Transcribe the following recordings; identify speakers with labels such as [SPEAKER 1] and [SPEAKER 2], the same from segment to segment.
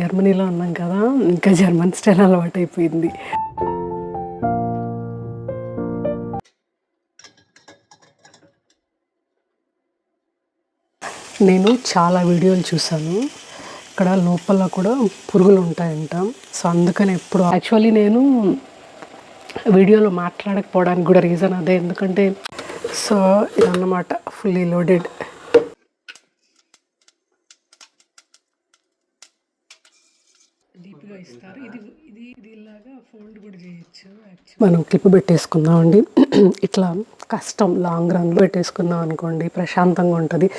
[SPEAKER 1] జర్మనీలో ఉన్నాం కదా, ఇంకా జర్మన్ స్టైల్ అలవాటు అయిపోయింది. నేను చాలా వీడియోలు చూసాను, ఇక్కడ లోపల కూడా పురుగులు ఉంటాయంట. సో అందుకని ఎప్పుడు యాక్చువల్లీ నేను వీడియోలో మాట్లాడకపోవడానికి కూడా రీజన్ అదే. ఎందుకంటే సో ఇదన్నమాట ఫుల్లీ లోడెడ్. డీప్గా ఇస్తారు. ఇది ఇలాగా ఫోల్డ్ కూడా చేయొచ్చు. మనం క్లిప్ పెట్టేసుకుందామండి. ఇట్లా కష్టం, లాంగ్ రన్లో పెట్టేసుకుందాం అనుకోండి, ప్రశాంతంగా ఉంటుంది.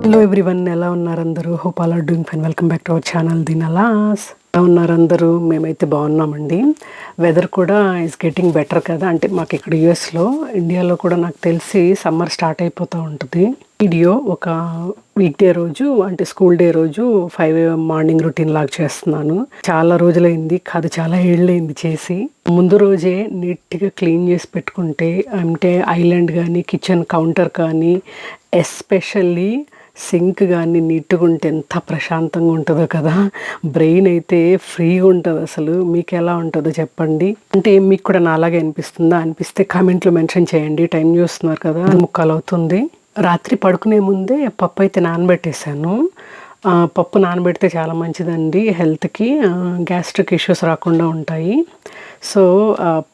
[SPEAKER 1] హలో ఎవ్రీవన్, ఎలా ఉన్నారు అందరూ? Hope all are doing fine. Welcome back to our channel దినలాస్. ఎలా ఉన్నారు అందరూ? మేమైతే బాగున్నామండి. వెదర్ కూడా ఈజ్ గెటింగ్ బెటర్ కదా. అంటే మాకు ఇక్కడ యూఎస్లో, ఇండియాలో కూడా నాకు తెలిసి సమ్మర్ స్టార్ట్ అయిపోతూ ఉంటుంది. వీడియో ఒక వీక్ డే రోజు, అంటే స్కూల్ డే రోజు 5 AM మార్నింగ్ రొటీన్ లాగా చేస్తున్నాను. చాలా రోజులైంది కాదు, చాలా ఏళ్ళైంది చేసి. ముందు రోజే నీట్గా క్లీన్ చేసి పెట్టుకుంటే, అంటే ఐలాండ్ కానీ కిచెన్ కౌంటర్ కానీ ఎస్పెషల్లీ సింక్ కానీ నీట్గా ఉంటే ఎంత ప్రశాంతంగా ఉంటుందో కదా. బ్రెయిన్ అయితే ఫ్రీగా ఉంటుంది. అసలు మీకు ఎలా ఉంటుందో చెప్పండి. అంటే మీకు కూడా నాలాగే అనిపిస్తుందా? అనిపిస్తే కామెంట్లో మెన్షన్ చేయండి. టైం చూస్తున్నారు కదా, 3:45 అవుతుంది. రాత్రి పడుకునే ముందే పప్పు అయితే నానబెట్టేశాను. పప్పు నానబెడితే చాలా మంచిదండి హెల్త్కి, గ్యాస్ట్రిక్ ఇష్యూస్ రాకుండా ఉంటాయి. సో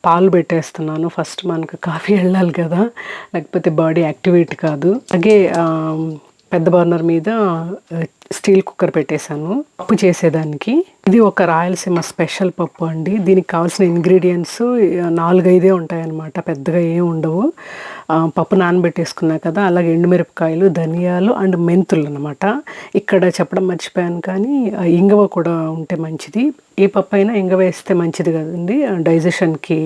[SPEAKER 1] పాలు పెట్టేస్తున్నాను. ఫస్ట్ మనకు కాఫీ వెళ్ళాలి కదా, లేకపోతే బాడీ యాక్టివేట్ కాదు. అలాగే పెద్ద బర్నర్ మీద స్టీల్ కుక్కర్ పెట్టేశాను పప్పు చేసేదానికి. ఇది ఒక రాయలసీమ స్పెషల్ పప్పు అండి. దీనికి కావాల్సిన ఇంగ్రీడియంట్స్ 4-5 ఉంటాయన్నమాట, పెద్దగా ఏం ఉండవు. పప్పు నానబెట్టేసుకున్నా కదా, అలాగే ఎండుమిరపకాయలు, ధనియాలు అండ్ మెంతులు అనమాట. ఇక్కడ చెప్పడం మర్చిపోయాను, కానీ ఇంగువ కూడా ఉంటే మంచిది. ఏ పప్పు అయినా ఇంగువ వేస్తే మంచిది కదండి, డైజెషన్కి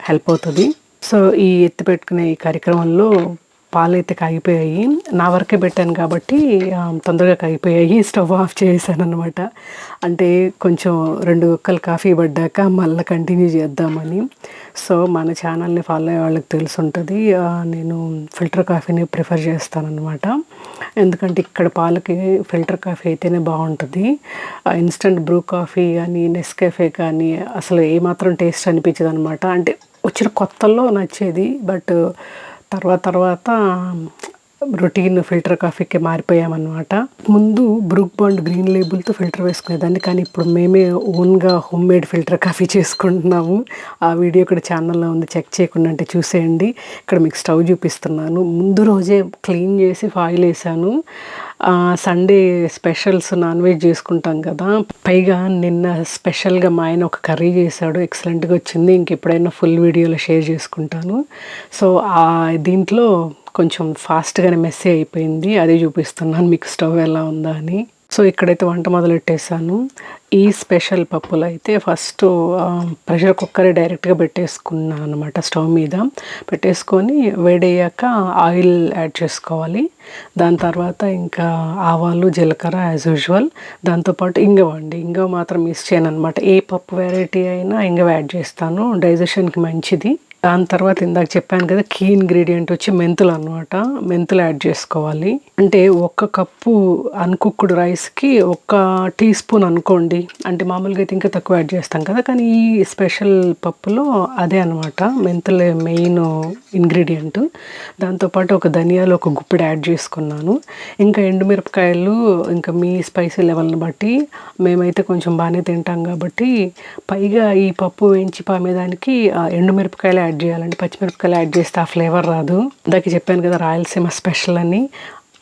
[SPEAKER 1] హెల్ప్ అవుతుంది. సో ఈ ఎత్తి పెట్టుకునే ఈ కార్యక్రమంలో పాలైతే కాగిపోయాయి. నా వరకే పెట్టాను కాబట్టి తొందరగా కాగిపోయాయి. స్టవ్ ఆఫ్ చేశాను అనమాట. అంటే కొంచెం 2 గుక్కలు కాఫీ పడ్డాక మళ్ళీ కంటిన్యూ చేద్దామని. సో మన ఛానల్ని ఫాలో అయ్యే వాళ్ళకి తెలుసుంటుంది, నేను ఫిల్టర్ కాఫీని ప్రిఫర్ చేస్తానన్నమాట. ఎందుకంటే ఇక్కడ పాలకి ఫిల్టర్ కాఫీ అయితేనే బాగుంటుంది. ఇన్స్టంట్ బ్రూ కాఫీ కానీ నెస్కాఫే కానీ అసలు ఏమాత్రం టేస్ట్ అనిపించదు అనమాట. అంటే వచ్చిన కొత్తల్లో నచ్చేది, బట్ తర్వాత రొటీన్ ఫిల్టర్ కాఫీకి మారిపోయామన్నమాట. ముందు బ్రూక్ బాండ్ గ్రీన్ లేబుల్తో ఫిల్టర్ వేసుకునేదాన్ని, కానీ ఇప్పుడు మేమే ఓన్గా హోమ్ మేడ్ ఫిల్టర్ కాఫీ చేసుకుంటున్నాము. ఆ వీడియో కూడా ఛానల్లో ఉంది, చెక్ చేయకుండా అంటే చూసేయండి. ఇక్కడ మీకు స్టవ్ చూపిస్తున్నాను. ముందు రోజే క్లీన్ చేసి ఫాయిల్ వేసాను. సండే స్పెషల్స్ నాన్ వెజ్ చేసుకుంటాం కదా, పైగా నిన్న స్పెషల్గా మా ఆయన ఒక కర్రీ చేశాడు, ఎక్సలెంట్గా వచ్చింది. ఇంకెప్పుడైనా ఫుల్ వీడియోలో షేర్ చేసుకుంటాను. సో దీంట్లో కొంచెం ఫాస్ట్గానే మెస్సీ అయిపోయింది, అదే చూపిస్తున్నాను మీకు స్టవ్ ఎలా ఉందా అని. సో ఇక్కడైతే వంట మొదలెట్టేసాను. ఈ స్పెషల్ పప్పులు అయితే ఫస్ట్ ప్రెషర్ కుక్కరే డైరెక్ట్గా పెట్టేసుకున్నాను అనమాట. స్టవ్ మీద పెట్టేసుకొని వేడయ్యాక ఆయిల్ యాడ్ చేసుకోవాలి. దాని తర్వాత ఇంకా ఆవాలు, జీలకర్ర యాజ్ యూజువల్. దాంతోపాటు ఇంగువ అండి, ఇంగువ మాత్రం మిస్ చేయను అనమాట. ఏ పప్పు వెరైటీ అయినా ఇంగువ యాడ్ చేస్తాను, డైజెషన్కి మంచిది. దాని తర్వాత ఇందాక చెప్పాను కదా, కీ ఇంగ్రీడియంట్ వచ్చి మెంతులు అనమాట. మెంతులు యాడ్ చేసుకోవాలి. అంటే 1 కప్పు అన్కుక్డ్ రైస్కి 1 టీ స్పూన్ అనుకోండి. అంటే మామూలుగా అయితే ఇంకా తక్కువ యాడ్ చేస్తాం కదా, కానీ ఈ స్పెషల్ పప్పులో అదే అనమాట, మెంతులే మెయిన్ ఇంగ్రీడియంట్. దాంతోపాటు ఒక ధనియాలు 1 గుప్పెడు యాడ్ చేసుకున్నాను. ఇంకా ఎండుమిరపకాయలు, ఇంకా మీ స్పైసీ లెవెల్ని బట్టి, మేమైతే కొంచెం బాగానే తింటాం కాబట్టి పైగా ఈ పప్పు వేయించి పామేదానికి ఎండుమిరపకాయలు యాడ్ చేయాలండి. పచ్చిమిరపకాయలు యాడ్ చేస్తే ఆ ఫ్లేవర్ రాదు. ఇందాక చెప్పాను కదా రాయలసీమ స్పెషల్ అని.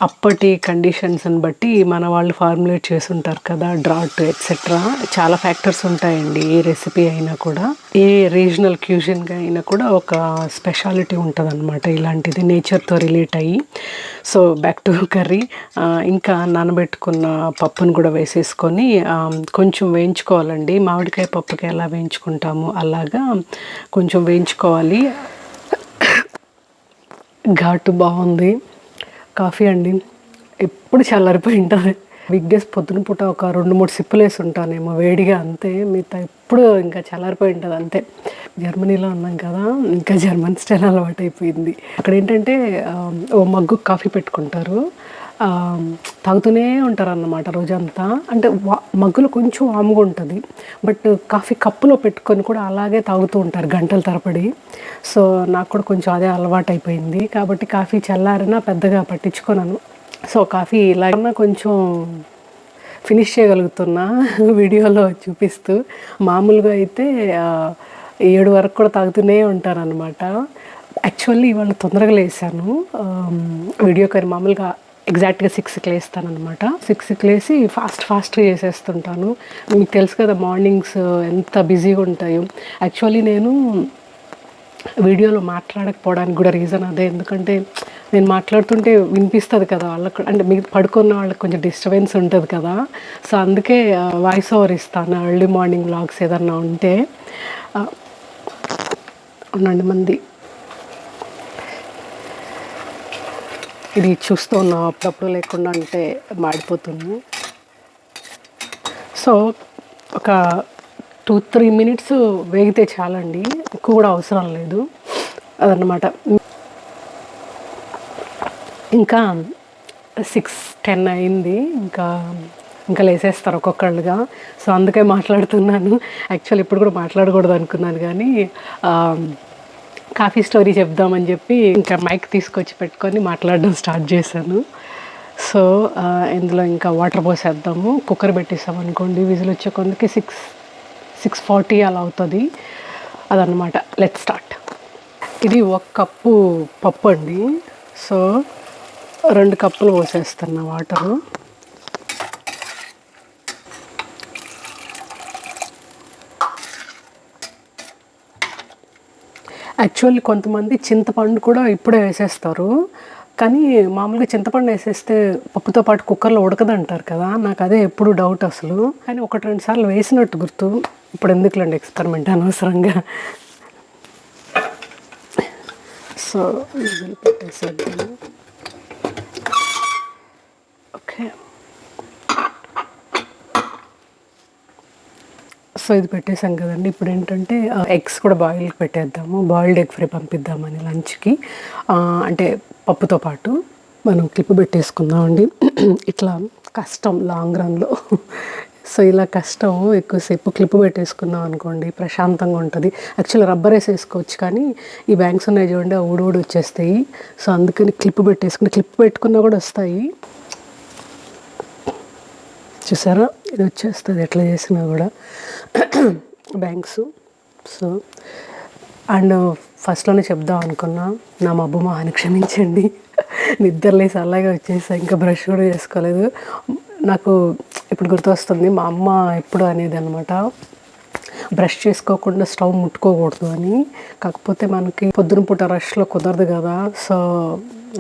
[SPEAKER 1] అప్పటి కండిషన్స్ని బట్టి మన వాళ్ళు ఫార్ములేట్ చేసి ఉంటారు కదా, డ్రాట్ ఎట్సెట్రా, చాలా ఫ్యాక్టర్స్ ఉంటాయండి. ఏ రెసిపీ అయినా కూడా, ఏ రీజనల్ క్యూజన్గా అయినా కూడా ఒక స్పెషాలిటీ ఉంటుంది అనమాట. ఇలాంటిది నేచర్తో రిలేట్ అయ్యి. So back to curry. ఇంకా నానబెట్టుకున్న పప్పును కూడా వేసేసుకొని కొంచెం వేయించుకోవాలండి. మామిడికాయ పప్పుకి ఎలా వేయించుకుంటాము అలాగా కొంచెం వేయించుకోవాలి. ఘాటు బాగుంది. కాఫీ అండి, ఎప్పుడు చల్లారిపోయి ఉంటుంది. వీక్ డేస్ పొద్దున పూట ఒక 2-3 సిప్పులు వేసి ఉంటానేమో వేడిగా, అంతే. మిగతా ఎప్పుడు ఇంకా చల్లారిపోయి ఉంటుంది అంతే. జర్మనీలో ఉన్నాం కదా, ఇంకా జర్మన్ స్టైల్ అలవాటు అయిపోయింది. అక్కడ ఏంటంటే ఓ మగ్గు కాఫీ పెట్టుకుంటారు. తాగుతూనే ఉంటారన్నమాట రోజంతా. అంటే మగ్గులో కొంచెం వాముగా ఉంటుంది, బట్ కాఫీ కప్పులో పెట్టుకొని కూడా అలాగే తాగుతూ ఉంటారు గంటల తరబడి. సో నాకు కూడా కొంచెం అదే అలవాటు అయిపోయింది, కాబట్టి కాఫీ చల్లారినా పెద్దగా పట్టించుకోను. సో కాఫీ ఇలాగన్నా కొంచెం ఫినిష్ చేయగలుగుతున్నా వీడియోలో చూపిస్తూ. మామూలుగా అయితే 7 వరకు కూడా తాగుతూనే ఉంటానన్నమాట. యాక్చువల్లీ ఇవాళ తొందరగా లేసాను వీడియో కానీ మామూలుగా ఎగ్జాక్ట్గా 6కి లేస్తానమాట. 6కి లేసి ఫాస్ట్గా చేసేస్తుంటాను. మీకు తెలుసు కదా మార్నింగ్స్ ఎంత బిజీగా ఉంటాయో. యాక్చువల్లీ నేను వీడియోలో మాట్లాడకపోవడానికి కూడా రీజన్ అదే, ఎందుకంటే నేను మాట్లాడుతుంటే వినిపిస్తుంది కదా వాళ్ళకు, అంటే మీకు పడుకున్న వాళ్ళకి కొంచెం డిస్టర్బెన్స్ ఉంటుంది కదా. సో అందుకే వాయిస్ ఓవర్ ఇస్తాను ఎర్లీ మార్నింగ్ వ్లాగ్స్ ఏదన్నా ఉంటే. ఉండండి మంది ఇది చూస్తూ ఉన్నాం అప్పుడప్పుడు, లేకుండా అంటే మాడిపోతుంది. సో ఒక 2-3 మినిట్స్ వేగితే చాలండి, ఎక్కువ కూడా అవసరం లేదు అదన్నమాట. ఇంకా 6:10 అయింది, ఇంకా లేసేస్తారు ఒక్కొక్కళ్ళుగా. సో అందుకే మాట్లాడుతున్నాను. యాక్చువల్ ఇప్పుడు కూడా మాట్లాడకూడదు అనుకున్నాను, కానీ కాఫీ స్టోరీ చెప్దామని చెప్పి ఇంకా మైక్ తీసుకొచ్చి పెట్టుకొని మాట్లాడడం స్టార్ట్ చేశాను. సో ఇందులో ఇంకా వాటర్ పోసేద్దాము. కుక్కర్ పెట్టేసాం అనుకోండి, విజిల్ వచ్చే కొందికి 6:40 అలా అవుతుంది అదనమాట. Let's start. ఇది 1 కప్పు పప్పు అండి. సో 2 కప్పులు పోసేస్తున్నా వాటరు. యాక్చువల్లీ కొంతమంది చింతపండు కూడా ఇప్పుడే వేసేస్తారు, కానీ మామూలుగా చింతపండు వేసేస్తే పప్పుతో పాటు కుక్కర్లో ఉడకదంటారు కదా. నాకు అదే ఎప్పుడు డౌట్ అసలు, కానీ 1-2 సార్లు వేసినట్టు గుర్తు. ఇప్పుడు ఎందుకులేండి ఎక్స్పెరిమెంట్ అనవసరంగా. సో విజిల్ పెట్టేసేద్దాము. ఓకే, సో ఇది పెట్టేసాం కదండి. ఇప్పుడు ఏంటంటే ఎగ్స్ కూడా బాయిల్కి పెట్టేద్దాము. బాయిల్డ్ ఎగ్ ఫ్రై పంపిద్దామని లంచ్కి, అంటే పప్పుతో పాటు. మనం క్లిప్ పెట్టేసుకుందామండి. ఇట్లా కష్టం లాంగ్ రన్లో. సో ఇలా కష్టం, ఎక్కువసేపు క్లిప్ పెట్టేసుకున్నాం అనుకోండి ప్రశాంతంగా ఉంటుంది. యాక్చువల్లీ రబ్బర్ వేసేసుకోవచ్చు, కానీ ఈ బ్యాంక్స్ ఉన్నాయి చూడండి ఊడి వచ్చేస్తాయి. సో అందుకని క్లిప్ పెట్టుకున్నా కూడా వస్తాయి. చూసారా, ఇది వచ్చేస్తుంది ఎట్లా చేసినా కూడా బ్యాంక్స్. సో అండ్ ఫస్ట్లోనే చెప్దాం అనుకున్నా, నా మబ్బు మొహాన్ని క్షమించండి. నిద్రలేసి అలాగే వచ్చేసా, ఇంకా బ్రష్ కూడా చేసుకోలేదు. నాకు ఇప్పుడు గుర్తొస్తుంది, మా అమ్మ ఎప్పుడు అనేది అనమాట, బ్రష్ చేసుకోకుండా స్టవ్ ముట్టుకోకూడదు అని. కాకపోతే మనకి పొద్దున పూట రష్లో కుదరదు కదా. సో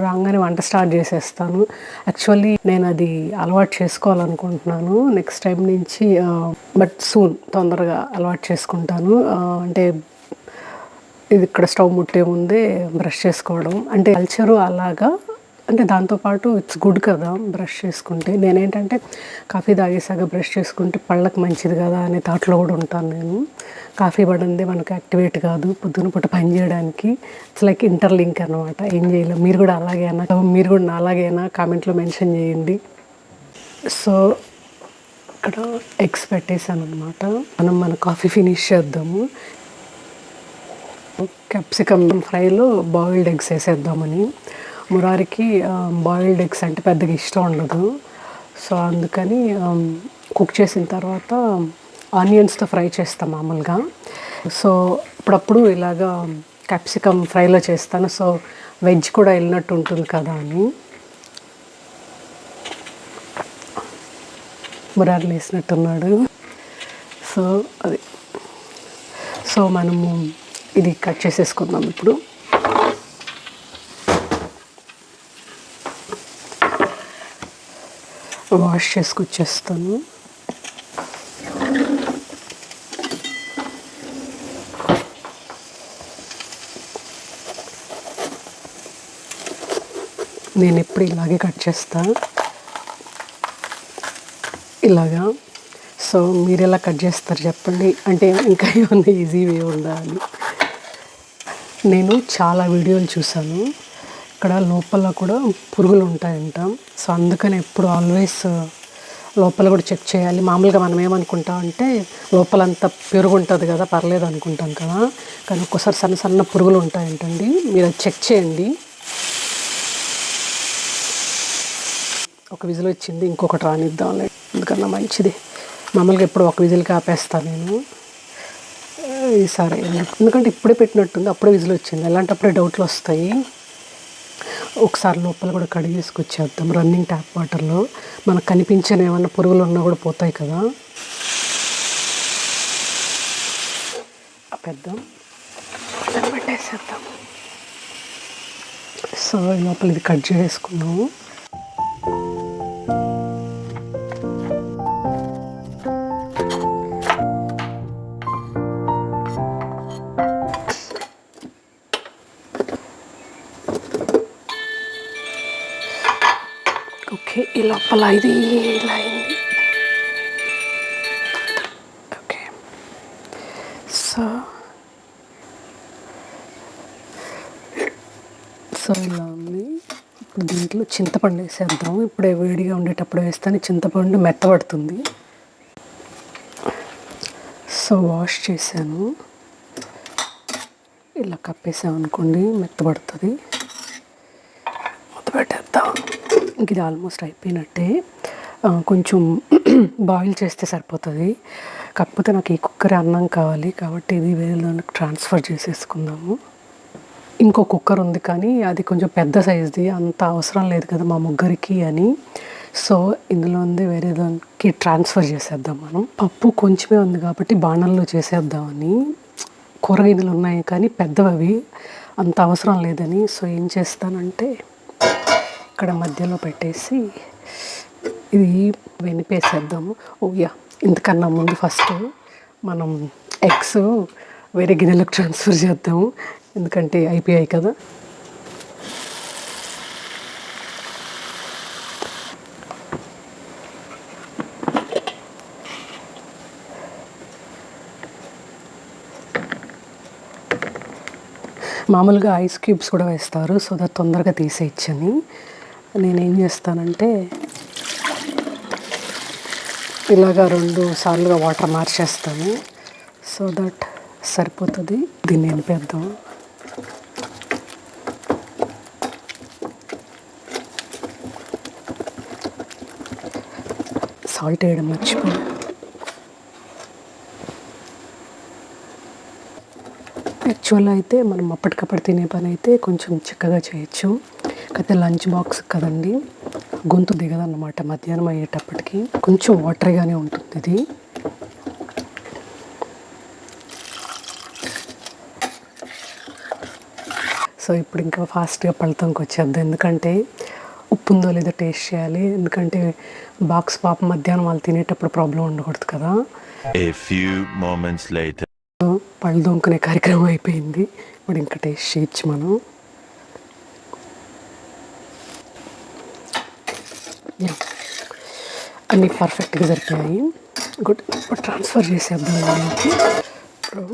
[SPEAKER 1] రాగానే వంట స్టార్ట్ చేసేస్తాను. యాక్చువల్లీ నేను అది అలవాటు చేసుకోవాలనుకుంటున్నాను నెక్స్ట్ టైం నుంచి, బట్ సూన్ తొందరగా అలవాటు చేసుకుంటాను. అంటే ఇది ఇక్కడ స్టవ్ ముట్టే ముందే బ్రష్ చేసుకోవడం అంటే కల్చరు అలాగా. అంటే దాంతోపాటు ఇట్స్ గుడ్ కదా బ్రష్ చేసుకుంటే. నేనేంటంటే కాఫీ తాగేసాక బ్రష్ చేసుకుంటే పళ్ళకి మంచిది కదా అనే థాట్లో కూడా ఉంటాను నేను. కాఫీ పడిందే మనకు యాక్టివేట్ కాదు పొద్దున పూట పని చేయడానికి. ఇట్స్ లైక్ ఇంటర్లింక్ అనమాట. ఏం చేయలేం. మీరు కూడా నా అలాగేనా కామెంట్లో మెన్షన్ చేయండి. సో ఇక్కడ ఎగ్స్ పెట్టేసాను అనమాట. మన కాఫీ ఫినిష్ చేద్దాము. క్యాప్సికమ్ ఫ్రైలో బాయిల్డ్ ఎగ్స్ వేసేద్దామని. మురారికి బాయిల్డ్ ఎగ్స్ అంటే పెద్దగా ఇష్టం ఉండదు. సో అందుకని కుక్ చేసిన తర్వాత ఆనియన్స్తో ఫ్రై చేస్తాం మామూలుగా. సో అప్పుడప్పుడు ఇలాగా క్యాప్సికమ్ ఫ్రైలో చేస్తాను. సో వెజ్ కూడా వెళ్ళినట్టు ఉంటుంది కదా అని. మురారి వేసినట్టున్నాడు. సో అది, సో మనము ఇది కట్ చేసేసుకుందాం ఇప్పుడు. వాష్ చేసుకొచ్చేస్తాను. నేను ఎప్పుడు ఇలాగే కట్ చేస్తా, ఇలాగా. సో మీరు ఎలా కట్ చేస్తారు చెప్పండి, అంటే ఇంకా ఏమన్నా ఈజీ వే ఉండాలి. నేను చాలా వీడియోలు చూసాను. ఇక్కడ అక్కడ లోపల కూడా పురుగులు ఉంటాయంట. సో అందుకని ఎప్పుడు ఆల్వేస్ లోపల కూడా చెక్ చేయాలి. మామూలుగా మనం ఏమనుకుంటాం అంటే లోపలంతా పెరుగు ఉంటుంది కదా, పర్లేదు అనుకుంటాం కదా, కానీ ఒక్కోసారి సన్న సన్న పురుగులు ఉంటాయంటండి. మీరు అది చెక్ చేయండి. ఒక విజిల్ వచ్చింది, ఇంకొకటి రానిద్దాంలే, ఎందుకన్నా మంచిది. మామూలుగా ఎప్పుడు ఒక విజిల్కి ఆపేస్తాను నేను, ఈసారి ఎందుకంటే ఇప్పుడే పెట్టినట్టుంది, అప్పుడే విజిల్ వచ్చింది. అలాంటప్పుడే డౌట్లు వస్తాయి. ఒకసారి లోపల కూడా కడిగేసుకొచ్చేద్దాం రన్నింగ్ ట్యాప్ వాటర్లో. మనకు కనిపించని ఏమన్నా పురుగులు ఉన్నా కూడా పోతాయి కదా. పెద్దాం పెట్టేసేద్దాం. సో లోపల ఇది కట్ చేసుకున్నాము. ఓకే, ఈ లోపల ఇది ఇలా అయింది. ఓకే, సో ఇలా ఉంది. ఇప్పుడు దీంట్లో చింతపండు వేసేద్దాం. ఇప్పుడే వేడిగా ఉండేటప్పుడు వేస్తేనే చింతపండు మెత్తబడుతుంది. సో వాష్ చేశాను, ఇలా కప్పేసామనుకోండి మెత్తబడుతుంది. పెట్టేద్దాం. ఇంక ఇది ఆల్మోస్ట్ అయిపోయినట్టే. కొంచెం బాయిల్ చేస్తే సరిపోతుంది. కాకపోతే నాకు ఈ కుక్కర్ అన్నం కావాలి కాబట్టి ఇది వేరే దానికి ట్రాన్స్ఫర్ చేసేసుకుందాము. ఇంకో కుక్కర్ ఉంది కానీ అది కొంచెం పెద్ద సైజ్ది, అంత అవసరం లేదు కదా మా ముగ్గురికి అని. సో ఇందులో ఉంది వేరే దానికి ట్రాన్స్ఫర్ చేసేద్దాం మనం. పప్పు కొంచెమే ఉంది కాబట్టి బాణల్లో చేసేద్దామని. కూరగాయలు ఉన్నాయి కానీ పెద్దవి, అంత అవసరం లేదని. సో ఏం చేస్తానంటే ఇక్కడ మధ్యలో పెట్టేసి ఇది వెనిపేసేద్దాము. ఓయా, ఇంతకన్నా ముందు ఫస్ట్ మనం ఎగ్స్ వేరే గిన్నెలకు ట్రాన్స్ఫర్ చేద్దాము, ఎందుకంటే అయిపోయాయి కదా. మామూలుగా ఐస్ క్యూబ్స్ కూడా వేస్తారు, సో దట్ తొందరగా తీసేయచ్చని. నేనేం చేస్తానంటే ఇలాగా 2 సార్లుగా వాటర్ మార్చేస్తాను, సో దట్ సరిపోతుంది. దీన్ని నింపేద్దాం. సాల్ట్ వేయడం మర్చిపోయాను. యాక్చువల్గా అయితే మనం అప్పటికప్పుడు తినే పని అయితే కొంచెం చిక్కగా చేయొచ్చు, అయితే లంచ్ బాక్స్ కదండి, గొంతు దిగదన్నమాట. మధ్యాహ్నం అయ్యేటప్పటికి కొంచెం వాటరీగానే ఉంటుంది ఇది. సో ఇప్పుడు ఇంకా ఫాస్ట్గా పళ్ళతంకి వచ్చేద్దాం, ఎందుకంటే ఉప్పు ఉందో లేదో టేస్ట్ చేయాలి. ఎందుకంటే బాక్స్ పాప మధ్యాహ్నం వాళ్ళు తినేటప్పుడు ప్రాబ్లం ఉండకూడదు కదా. పళ్ళు దొంకునే కార్యక్రమం అయిపోయింది. ఇప్పుడు ఇంకా టేస్ట్ చేయొచ్చు మనం. అన్నీ పర్ఫెక్ట్గా సరిపోయాయి. గుడ్. ఇప్పుడు ట్రాన్స్ఫర్ చేసేద్దాం వాళ్ళకి. ఇప్పుడు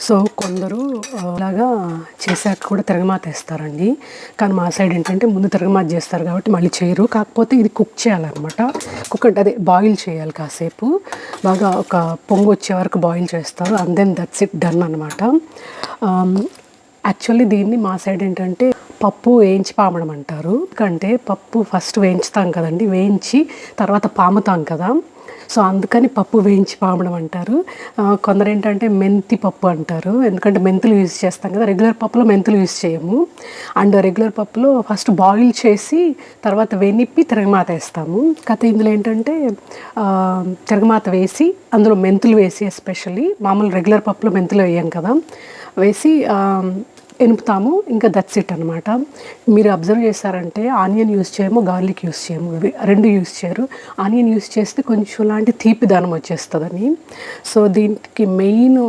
[SPEAKER 1] సో కొందరు అలాగా చేశాక కూడా తిరగమాత వేస్తారండి, కానీ మా సైడ్ ఏంటంటే ముందు తిరగమాత చేస్తారు కాబట్టి మళ్ళీ చేయరు. కాకపోతే ఇది కుక్ చేయాలన్నమాట. కుక్ అంటే అదే బాయిల్ చేయాలి కాసేపు, బాగా ఒక పొంగు వచ్చే వరకు బాయిల్ చేస్తారు. And then that's it, done అనమాట. యాక్చువల్లీ దీన్ని మా సైడ్ ఏంటంటే పప్పు వేయించి పామడం అంటారు. ఎందుకంటే పప్పు ఫస్ట్ వేయించుతాం కదండి, వేయించి తర్వాత పాముతాం కదా, సో అందుకని పప్పు వేయించి పామడం అంటారు. కొందరు ఏంటంటే మెంతి పప్పు అంటారు, ఎందుకంటే మెంతులు యూజ్ చేస్తాం కదా. రెగ్యులర్ పప్పులో మెంతులు యూజ్ చేయము. అండ్ రెగ్యులర్ పప్పులో ఫస్ట్ బాయిల్ చేసి తర్వాత వెనిప్పి తిరగమాత వేస్తాము. కాకపోతే ఇందులో ఏంటంటే తిరగమాత వేసి అందులో మెంతులు వేసి, ఎస్పెషల్లీ మామూలు రెగ్యులర్ పప్పులో మెంతులు వేయం కదా, వేసి ఎనుపుతాము. ఇంకా దట్స్ ఇట్ అనమాట. మీరు అబ్జర్వ్ చేశారంటే ఆనియన్ యూస్ చేయము, గార్లిక్ యూస్ చేయము, రెండు యూస్ చేయరు. ఆనియన్ యూస్ చేస్తే కొంచెం లాంటి తీపి దానం వచ్చేస్తుందని. సో దీనికి మెయిన్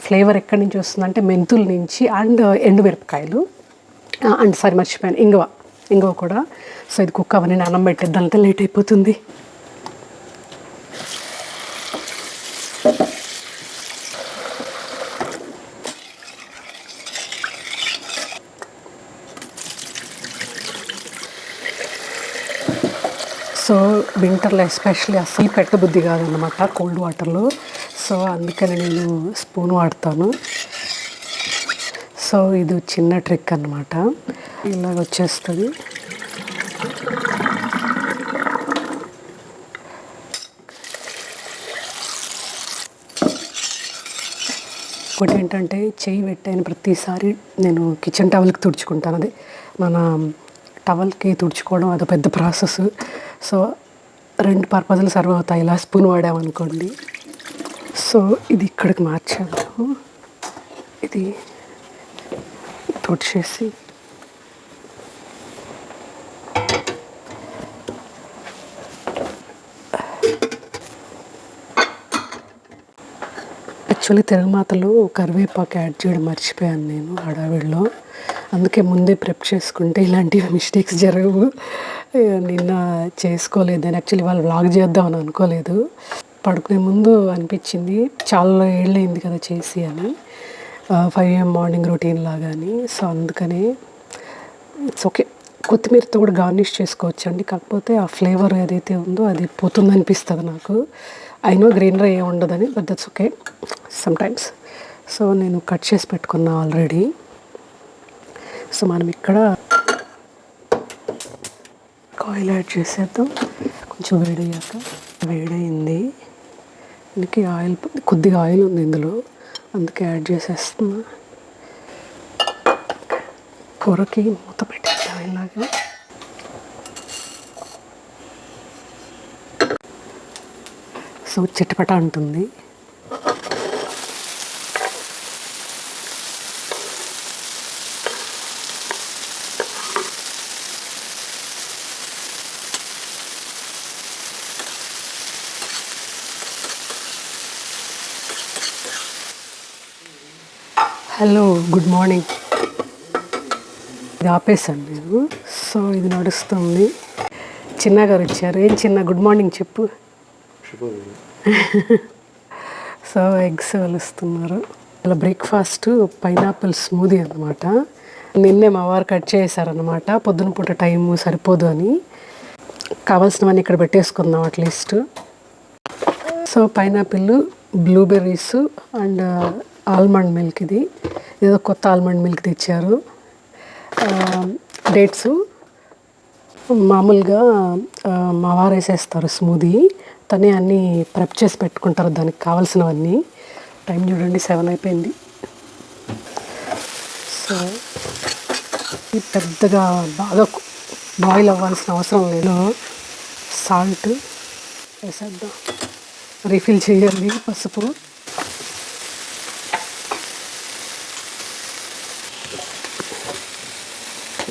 [SPEAKER 1] ఫ్లేవర్ ఎక్కడి నుంచి వస్తుందంటే మెంతుల నుంచి, అండ్ ఎండుమిరపకాయలు, అండ్ సరి మర్చిపోయాను ఇంగువ కూడా. సో ఇది కుక్ అవన్నీ అన్నం పెట్టేద్దాంతో లేట్ అయిపోతుంది. సో వింటర్లో ఎస్పెషల్లీ అసలు పెట్టబుద్ధి కాదనమాట కోల్డ్ వాటర్లో. సో అందుకని నేను స్పూన్ వాడతాను. సో ఇది చిన్న ట్రిక్ అన్నమాట. ఇలాగ వచ్చేస్తుంది. ఇంకోటి ఏంటంటే చెయ్యి పెట్టైన ప్రతిసారి నేను కిచెన్ టవల్కి తుడుచుకుంటాను. అదే మన టవల్కి తుడుచుకోవడం అది పెద్ద ప్రాసెస్. సో 2 పర్పస్లు సర్వ్ అవుతాయి ఇలా స్పూన్ వాడామనుకోండి. సో ఇది ఇక్కడికి మార్చేద్దాము. ఇది తుడిచేసి యాక్చువల్లీ తిరగమాతలో కరివేపాకు యాడ్ చేయడం మర్చిపోయాను నేను హడావిడిలో. అందుకే ముందే ప్రెప్ చేసుకుంటే ఇలాంటివి మిస్టేక్స్ జరగవు. నిన్న చేసుకోలేదని యాక్చువల్లీ వాళ్ళు వ్లాగ్ చేద్దామని అనుకోలేదు. పడుకునే ముందు అనిపించింది చాలా ఏళ్ళైంది కదా చేసి అని, 5 AM మార్నింగ్ రొటీన్ లాగా అని. సో అందుకని ఇట్స్ ఓకే. కొత్తిమీరతో కూడా గార్నిష్ చేసుకోవచ్చు అండి. కాకపోతే ఆ ఫ్లేవర్ ఏదైతే ఉందో అది పోతుంది అనిపిస్తుంది నాకు. అయినో గ్రీనరీ ఏమి ఉండదని, but that's okay sometimes. So నేను కట్ చేసి పెట్టుకున్నా ఆల్రెడీ. సో మనం ఇక్కడ ఆయిల్ యాడ్ చేసేద్దాం. కొంచెం వేడయ్యాక, వేడైంది ఇందుకే ఆయిల్, కొద్దిగా ఆయిల్ ఉంది ఇందులో, అందుకే యాడ్ చేసేస్తున్నా. కూరకి మూత పెట్టేద్దాం ఇలాగా. సో చిటపట అంటుంది. Hello, good morning. ఇది ఆపేసాను నేను. సో ఇది నడుస్తుంది. చిన్నగారు వచ్చారు. ఏం చిన్న, గుడ్ మార్నింగ్ చెప్పు. సో ఎగ్స్ కలుస్తున్నారు. ఇలా బ్రేక్ఫాస్ట్ పైనాపిల్ స్మూదీ అన్నమాట. నిన్నే మా వారు కట్ చేశారనమాట. పొద్దున పూట టైము సరిపోదు అని. కావాల్సినవన్నీ ఇక్కడ పెట్టేసుకుందాం at least. So pineapple, blueberries and almond milk. ఇది ఏదో కొత్త ఆల్మండ్ మిల్క్ తెచ్చారు. డేట్స్ మామూలుగా మా వారు వేసేస్తారు స్మూదీ. తనే అన్నీ ప్రెప్ చేసి పెట్టుకుంటారు దానికి కావాల్సినవన్నీ. టైం చూడండి 7 అయిపోయింది. సో ఇది పెద్దగా బాగా బాయిల్ అవ్వాల్సిన అవసరం లేదు. సాల్ట్ వేసేద్దాం. రీఫిల్ చేయాలి. పసుపు,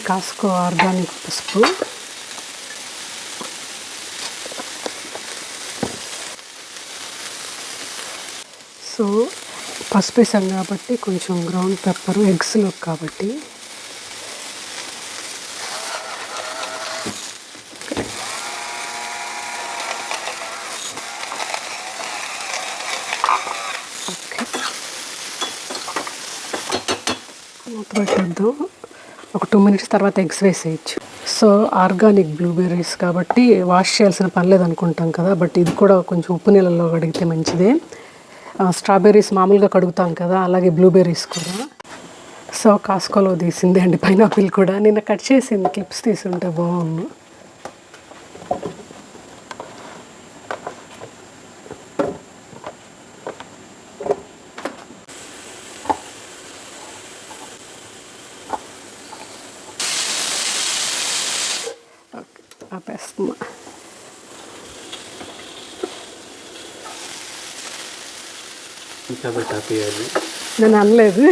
[SPEAKER 1] కాస్కో ఆర్గానిక్ పసుపు, సో పసుపు వేసాం కాబట్టి కొంచెం గ్రౌండ్ పెప్పర్ ఎగ్స్లో కాబట్టి. ఓకే, మూత పెట్టద్దాం. ఒక 2 minutes తర్వాత ఎగ్స్ వేసేయచ్చు. సో ఆర్గానిక్ బ్లూబెర్రీస్ కాబట్టి వాష్ చేయాల్సిన పని లేదు అనుకుంటాం కదా, బట్ ఇది కూడా కొంచెం ఉప్పు నీళ్ళలో కడిగితే మంచిదే. స్ట్రాబెర్రీస్ మామూలుగా కడుగుతాం కదా, అలాగే బ్లూబెర్రీస్ కూడా. సో కాస్కోలో తీసింది అండి. పైనాపిల్ కూడా నిన్న కట్ చేసింది, క్లిప్స్ తీసుంటే బాగుండు. ఆపేస్తున్నా. నేను అనలేదు.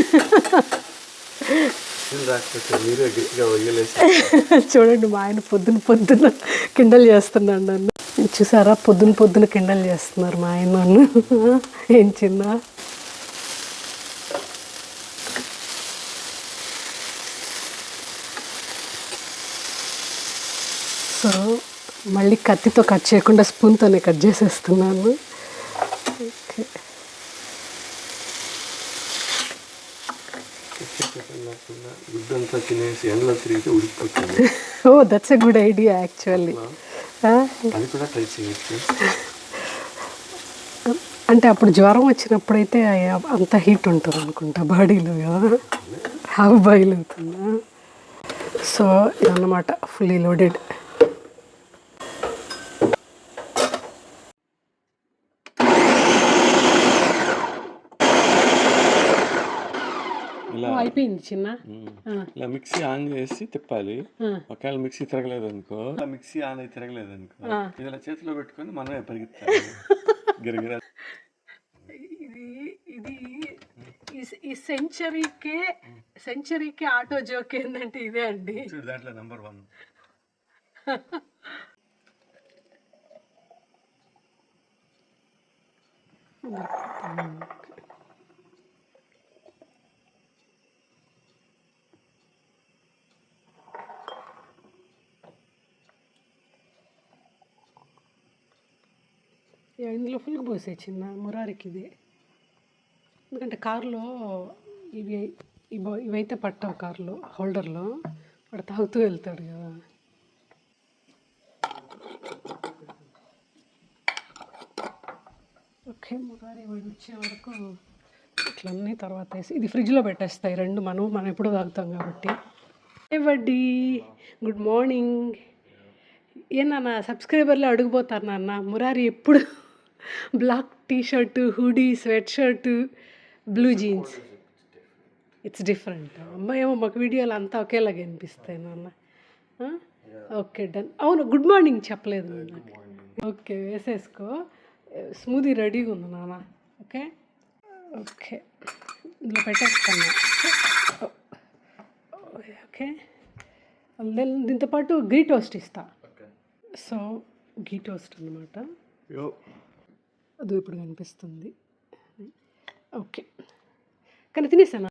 [SPEAKER 1] చూడండి మా ఆయన పొద్దున కిండల్ చేస్తున్నాడు నన్ను. చూసారా, పొద్దున కిండల్ చేస్తున్నారు మా ఆయన నన్ను. ఏం చిన్న. సో మళ్ళీ కత్తితో కట్ చేయకుండా స్పూన్తోనే కట్ చేసేస్తున్నాను. Okay, oh that's a good idea actually.
[SPEAKER 2] అది కూడా ట్రై చేయొచ్చు.
[SPEAKER 1] అంటే అప్పుడు జ్వరం వచ్చినప్పుడైతే అంత హీట్ ఉంటుంది అనుకుంటా బాడీలో కదా, హాఫ్ బాయిల్ అవుతుందా. సో ఇదన్నమాట ఫుల్లీ లోడెడ్. అయిపోయింది చిన్న.
[SPEAKER 2] ఇలా మిక్సీ ఆన్ చేసి తిప్పాలి. ఒకవేళ మిక్సీ తిరగలేదు అనుకో, మిక్సీ ఆన్ అయి తిరగలేదు అనుకో, ఇలా చేతిలో పెట్టుకొని మనమే పరిగెత్తాలి గిరగిర.
[SPEAKER 1] ఇది ఈ సెంచరీకే ఆటో జోక్ ఏంటంటే ఇదే అండి.
[SPEAKER 2] దాంట్లో నెంబర్ 1.
[SPEAKER 1] ఇందులో ఫుల్గా పోసే చిన్న మురారికి ఇది, ఎందుకంటే కారులో ఇవైతే పట్టావు కారులో హోల్డర్లో, వాడు తాగుతూ వెళ్తాడు కదా. ఓకే, మురారి వాడు వచ్చే వరకు ఇట్లన్నీ తర్వాత వేసి ఇది ఫ్రిడ్జ్లో పెట్టేస్తాయి రెండు. మనం ఎప్పుడూ తాగుతాం కాబట్టి. వడ్డీ గుడ్ మార్నింగ్. ఏనా సబ్స్క్రైబర్లు అడిగిపోతారు నాన్న, మురారి ఎప్పుడు black T-shirt, hoodie, sweat shirt, blue jeans. It's different. అమ్మాయేమో మాకు వీడియోలు అంతా ఒకేలాగా అనిపిస్తాయి నాన్న. Okay done. అవును, గుడ్ మార్నింగ్ చెప్పలేదు నాకు. ఓకే వేసేసుకో. స్మూదీ రెడీగా ఉంది నాన్న. ఓకే ఓకే ఇందులో పెట్టేస్తాను. ఓకే దీంతో పాటు గీ టోస్ట్ ఇస్తా. సో గీ టోస్ట్ అన్నమాట. అది ఇప్పుడు కనిపిస్తుంది. ఓకే కానీ తినేసాను.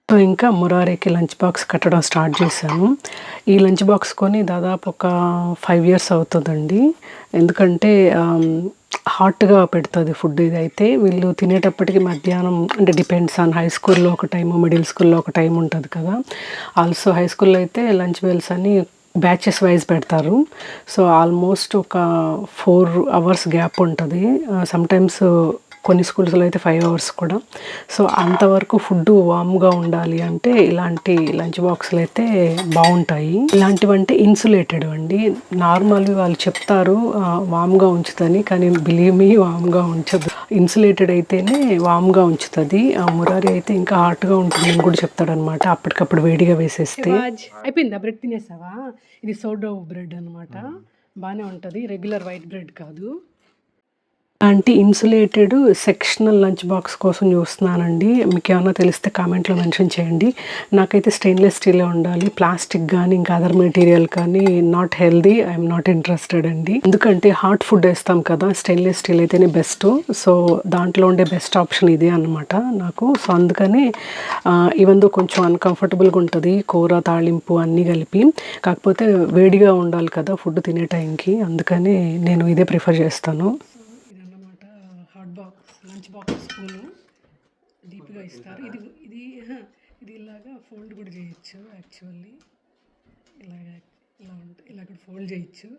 [SPEAKER 1] సో ఇంకా మురారికి లంచ్ బాక్స్ కట్టడం స్టార్ట్ చేశాను. ఈ లంచ్ బాక్స్ కొని దాదాపు ఒక 5 years అవుతుందండి. ఎందుకంటే హాట్గా పెడుతుంది ఫుడ్. ఇదైతే వీళ్ళు తినేటప్పటికి మధ్యాహ్నం, అంటే డిపెండ్స్ ఆన్ హై స్కూల్లో ఒక టైము, మిడిల్ స్కూల్లో ఒక టైం ఉంటుంది కదా. ఆల్సో హై స్కూల్లో అయితే లంచ్ బెల్స్ అని బ్యాచెస్ వైజ్ పెడతారు. సో ఆల్మోస్ట్ ఒక 4 hours గ్యాప్ ఉంటుంది. సమ్టైమ్స్ కొన్ని స్కూల్స్లో అయితే 5 hours కూడా. సో అంతవరకు ఫుడ్ వామ్గా ఉండాలి అంటే ఇలాంటి లంచ్ బాక్సులు అయితే బాగుంటాయి. ఇలాంటివంటే ఇన్సులేటెడ్ అండి. నార్మల్వి వాళ్ళు చెప్తారు వామ్గా ఉంచుతుంది, కానీ బిలీవ్ మీ వామ్గా ఉంచదు. ఇన్సులేటెడ్ అయితేనే వామ్గా ఉంచుతుంది. మురారి అయితే ఇంకా హాట్గా ఉంటుంది అని కూడా చెప్తాడనమాట, అప్పటికప్పుడు వేడిగా వేసేస్తే. అయిపోయిందా? బ్రెడ్ తినేసావా? ఇది సోడో బ్రెడ్ అనమాట, బాగానే ఉంటుంది, రెగ్యులర్ వైట్ బ్రెడ్ కాదు. అంటే ఇన్సులేటెడ్ సెక్షనల్ లంచ్ బాక్స్ కోసం చూస్తున్నానండి. మీకు ఏమైనా తెలిస్తే కామెంట్లో మెన్షన్ చేయండి. నాకైతే స్టెయిన్లెస్ స్టీలే ఉండాలి. ప్లాస్టిక్ కానీ ఇంకా అదర్ మెటీరియల్ కానీ not healthy, I'm not interested అండి. ఎందుకంటే హాట్ ఫుడ్ వేస్తాం కదా, స్టెయిన్లెస్ స్టీల్ అయితేనే బెస్ట్. సో దాంట్లో ఉండే బెస్ట్ ఆప్షన్ ఇదే అనమాట నాకు. సో అందుకని ఇవందో కొంచెం అన్కంఫర్టబుల్గా ఉంటుంది, కూర తాళింపు అన్నీ కలిపి. కాకపోతే వేడిగా ఉండాలి కదా ఫుడ్ తినే టైంకి, అందుకని నేను ఇదే ప్రిఫర్ చేస్తాను. లంచ్ బాక్స్ స్పూను డీప్గా ఇస్తారు. ఇది ఇలాగా ఫోల్డ్ కూడా చేయొచ్చు. యాక్చువల్లీ ఇలా కూడా ఫోల్డ్ చేయొచ్చు.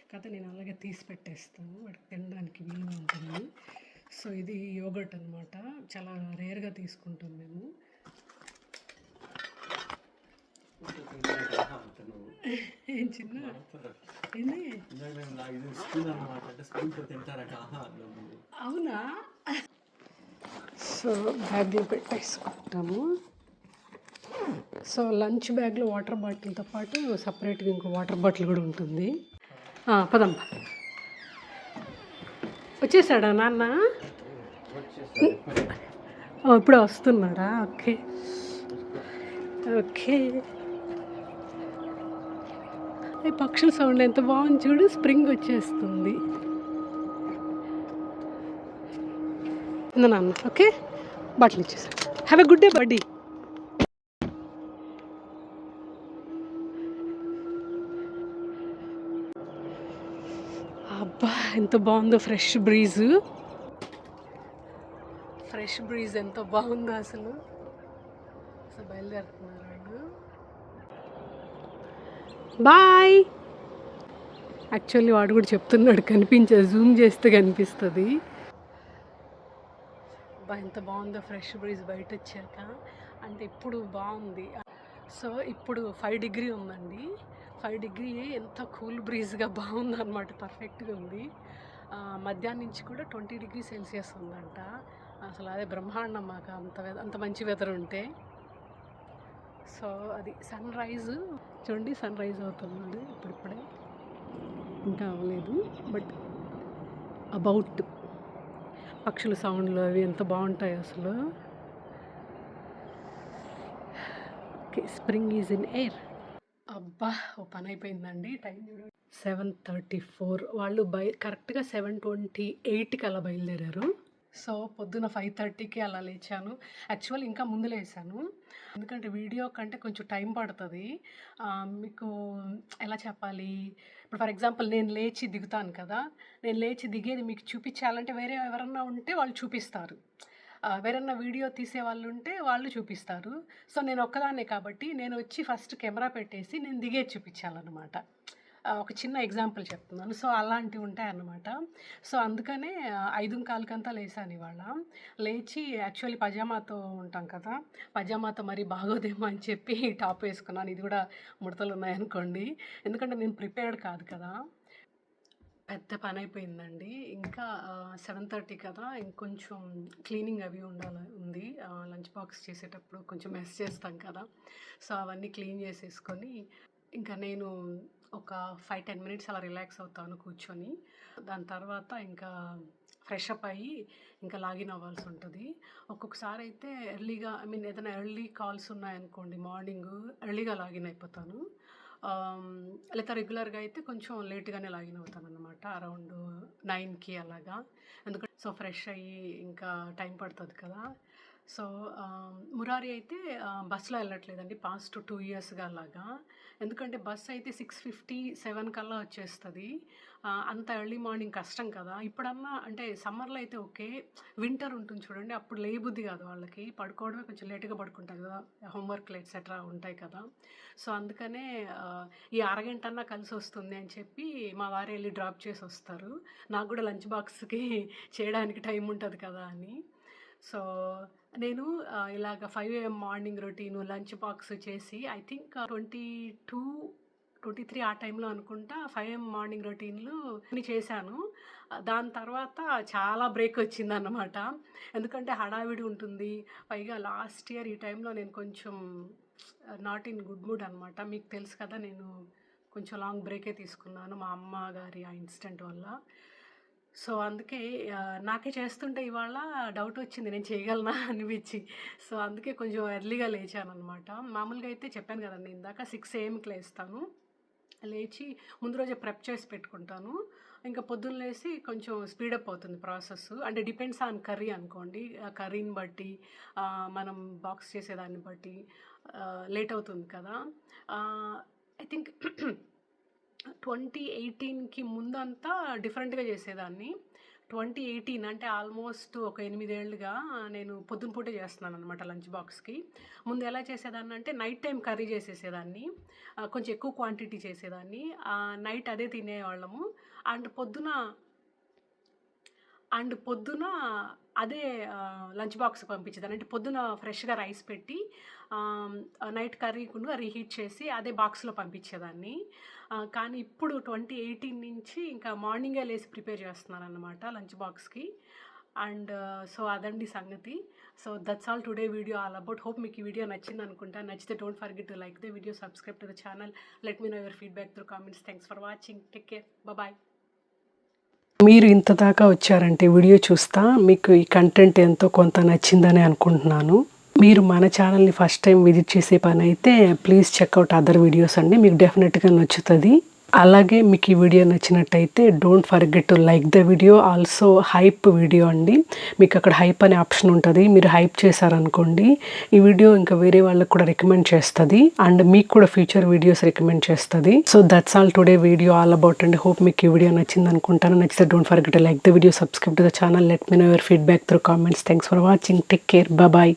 [SPEAKER 1] కాకపోతే నేను అలాగే తీసి పెట్టేస్తాను, వాటికి తినడానికి వీలుగా ఉంటుంది. సో ఇది యోగర్ట్ అనమాట, చాలా రేర్గా తీసుకుంటాం మేము. ఏం చిన్న అవునా? సో బ్యాగ్లో పెట్టేసుకుంటాము. సో లంచ్ బ్యాగ్లో వాటర్ బాటిల్తో పాటు సపరేట్గా ఇంకో వాటర్ బాటిల్ కూడా ఉంటుంది. పదమ్మ. వచ్చేసాడా నాన్న? ఇప్పుడే వస్తున్నాడా? Okay okay. ఈ పక్షుల సౌండ్ ఎంత బాగుంది చూడు, స్ప్రింగ్ వచ్చేస్తుంది. నాన్న ఓకే, బాటిల్ ఇచ్చేసా. Have a good day buddy. అబ్బా ఎంత బాగుందో ఫ్రెష్ బ్రీజ్ ఎంత బాగుందో అసలు బయలుదేరుతున్నారు వాళ్ళు. బాయ్. యాక్చువల్లీ వాడు కూడా చెప్తున్నాడు జూమ్ చేస్తే కనిపిస్తుంది. ఎంత బాగుందో ఫ్రెష్ బ్రీజ్ బయట వచ్చాక, అంటే ఇప్పుడు బాగుంది. సో ఇప్పుడు 5 డిగ్రీ ఉందండి. 5 డిగ్రీ ఎంత కూల్ బ్రీజ్గా బాగుంది అనమాట, పర్ఫెక్ట్గా ఉంది. మధ్యాహ్నం నుంచి కూడా 20 డిగ్రీ సెల్సియస్ ఉందంట. అసలు అదే బ్రహ్మాండం మాకు అంత మంచి వెదర్ ఉంటే. సో అది సన్ రైజ్ చూడండి, సన్ రైజ్ అవుతున్నాడు ఇప్పుడిప్పుడే, ఇంకా అవ్వలేదు. బట్ అబౌట్ పక్షుల సౌండ్లు అవి ఎంత బాగుంటాయి అసలు. Okay, spring is in air. అబ్బా, ఓ పని అయిపోయిందండి. టైం 7:34. వాళ్ళు కరెక్ట్గా 7:28కి అలా బయలుదేరారు. సో పొద్దున 5:30కి అలా లేచాను. యాక్చువల్ ఇంకా ముందు లేచాను, ఎందుకంటే వీడియో కంటే కొంచెం టైం పడుతుంది. మీకు ఎలా చెప్పాలి, ఇప్పుడు ఫర్ ఎగ్జాంపుల్ నేను లేచి దిగుతాను కదా, నేను లేచి దిగేది మీకు చూపించాలంటే వేరే ఎవరన్నా ఉంటే వాళ్ళు చూపిస్తారు, వేరన్నా వీడియో తీసే వాళ్ళు ఉంటే వాళ్ళు చూపిస్తారు. సో నేను ఒక్కదాన్నే కాబట్టి నేను వచ్చి ఫస్ట్ కెమెరా పెట్టేసి నేను దిగేది చూపించాలన్నమాట. ఒక చిన్న ఎగ్జాంపుల్ చెప్తున్నాను. సో అలాంటివి ఉంటాయన్నమాట. సో అందుకనే 5:15కంతా లేసాను ఇవాళ. లేచి యాక్చువల్లీ పజామాతో ఉంటాం కదా, పజామాతో మరి బాగోదేమో అని చెప్పి టాప్ వేసుకున్నాను. ఇది కూడా ముడతలు ఉన్నాయనుకోండి, ఎందుకంటే నేను ప్రిపేర్డ్ కాదు కదా. పెద్ద పని అయిపోయిందండి. ఇంకా 7:30 కదా, ఇంకొంచెం క్లీనింగ్ అవి ఉంది. లంచ్ బాక్స్ చేసేటప్పుడు కొంచెం మెస్ చేస్తాం కదా, సో అవన్నీ క్లీన్ చేసేసుకొని ఇంకా నేను ఒక 5-10 మినిట్స్ అలా రిలాక్స్ అవుతాను కూర్చొని. దాని తర్వాత ఇంకా ఫ్రెష్ అప్ అయ్యి ఇంకా లాగిన్ అవ్వాల్సి ఉంటుంది. ఒక్కొక్కసారి అయితే ఎర్లీగా, ఏదైనా ఎర్లీ కాల్స్ ఉన్నాయనుకోండి, మార్నింగ్ ఎర్లీగా లాగిన్ అయిపోతాను. లేదా రెగ్యులర్గా అయితే కొంచెం లేట్గానే లాగిన్ అవుతాను అనమాట, అరౌండ్ 9కి అలాగా. ఎందుకంటే సో ఫ్రెష్ అయ్యి ఇంకా టైం పడుతుంది కదా. సో మురారి అయితే బస్సులో వెళ్ళట్లేదండి పాస్ట్ 2 ఇయర్స్గా అలాగా. ఎందుకంటే బస్ అయితే 6:57 కల్లా వచ్చేస్తుంది. అంత ఎర్లీ మార్నింగ్ కష్టం కదా. ఇప్పుడన్నా అంటే సమ్మర్లో అయితే ఓకే, వింటర్ ఉంటుంది చూడండి, అప్పుడు లేబుద్ది కాదు వాళ్ళకి, పడుకోవడమే కొంచెం లేట్గా పడుకుంటారు కదా, హోంవర్క్లు ఎట్సెట్రా ఉంటాయి కదా. సో అందుకనే ఈ అరగంట అన్నా కలిసి వస్తుంది అని చెప్పి మా వారు వెళ్ళి డ్రాప్ చేసి వస్తారు. నాకు కూడా లంచ్ బాక్స్కి చేయడానికి టైం ఉంటుంది కదా అని. సో నేను ఇలాగ 5 AM morning routine, lunch box చేసి ఐ థింక్ 22-23 ఆ టైంలో అనుకుంటా 5 AM మార్నింగ్ రొటీన్లు అన్ని చేశాను. దాని తర్వాత చాలా బ్రేక్ వచ్చిందన్నమాట, ఎందుకంటే హడావిడి ఉంటుంది. పైగా లాస్ట్ ఇయర్ ఈ టైంలో నేను కొంచెం నాట్ ఇన్ గుడ్ మూడ్ అనమాట. మీకు తెలుసు కదా, నేను కొంచెం లాంగ్ బ్రేకే తీసుకున్నాను మా అమ్మ గారి ఆ ఇన్సిడెంట్ వల్ల. సో అందుకే నాకే చేస్తుంటే ఇవాళ డౌట్ వచ్చింది, నేను చేయగలనా అనిపించి. సో అందుకే కొంచెం ఎర్లీగా లేచానమాట. మామూలుగా అయితే చెప్పాను కదండి ఇందాక 6 AMకి లేస్తాను. లేచి ముందు రోజే ప్రెప్ చేసి పెట్టుకుంటాను. ఇంకా పొద్దున్న లేసి కొంచెం స్పీడప్ అవుతుంది ప్రాసెస్. అంటే డిపెండ్స్ ఆన్ కర్రీ అనుకోండి, కర్రీని బట్టి మనం బాక్స్ చేసేదాన్ని బట్టి లేట్ అవుతుంది కదా. ఐ థింక్ 2018కి ముందంతా డిఫరెంట్గా చేసేదాన్ని. 2018 అంటే ఆల్మోస్ట్ ఒక 8 ఏళ్ళుగా నేను పొద్దున పూటే చేస్తున్నాను అనమాట లంచ్ బాక్స్కి. ముందు ఎలా చేసేదాన్ని అంటే నైట్ టైం కర్రీ చేసేసేదాన్ని, కొంచెం ఎక్కువ క్వాంటిటీ చేసేదాన్ని. నైట్ అదే తినేవాళ్ళము. అండ్ పొద్దున అదే లంచ్ బాక్స్ పంపించేదాన్ని. అంటే పొద్దున ఫ్రెష్గా రైస్ పెట్టి నైట్ కర్రీకుండా రీహీట్ చేసి అదే బాక్స్లో పంపించేదాన్ని. కానీ ఇప్పుడు 2018 నుంచి ఇంకా మార్నింగే లేసి ప్రిపేర్ చేస్తున్నాను అన్నమాట లంచ్ బాక్స్కి. అండ్ సో అదండి సంగతి. So that's all today video all about. Hope మీకు ఈ వీడియో నచ్చింది అనుకుంటా. నచ్చితే don't forget to like the video, subscribe to the channel, let me know your feedback through comments. Thanks for watching, take care, bye. మీరు ఇంత దాకా వచ్చారంటే video చూస్తా మీకు ఈ కంటెంట్ ఎంతో కొంత నచ్చిందని అనుకుంటున్నాను. మీరు మన ఛానల్ని ఫస్ట్ టైం విజిట్ చేసే పని అయితే ప్లీజ్ చెక్అవుట్ అదర్ వీడియోస్ అండి, మీకు డెఫినెట్గా నచ్చుతుంది. అలాగే మీకు ఈ వీడియో నచ్చినట్టయితే don't forget to like the video. Also hype video అండి, మీకు అక్కడ హైప్ అనే ఆప్షన్ ఉంటుంది. మీరు హైప్ చేశారనుకోండి ఈ వీడియో ఇంకా వేరే వాళ్ళకి కూడా రికమెండ్ చేస్తుంది అండ్ మీకు కూడా ఫ్యూచర్ వీడియోస్ రికమెండ్ చేస్తుంది. So that's all today video all about అండి. హోప్ మీకు ఈ వీడియో నచ్చింది అనుకుంటాను. నచ్చితే don't forget to like the video, subscribe to the channel, let me know your feedback through comments. Thanks for watching, take care, bye.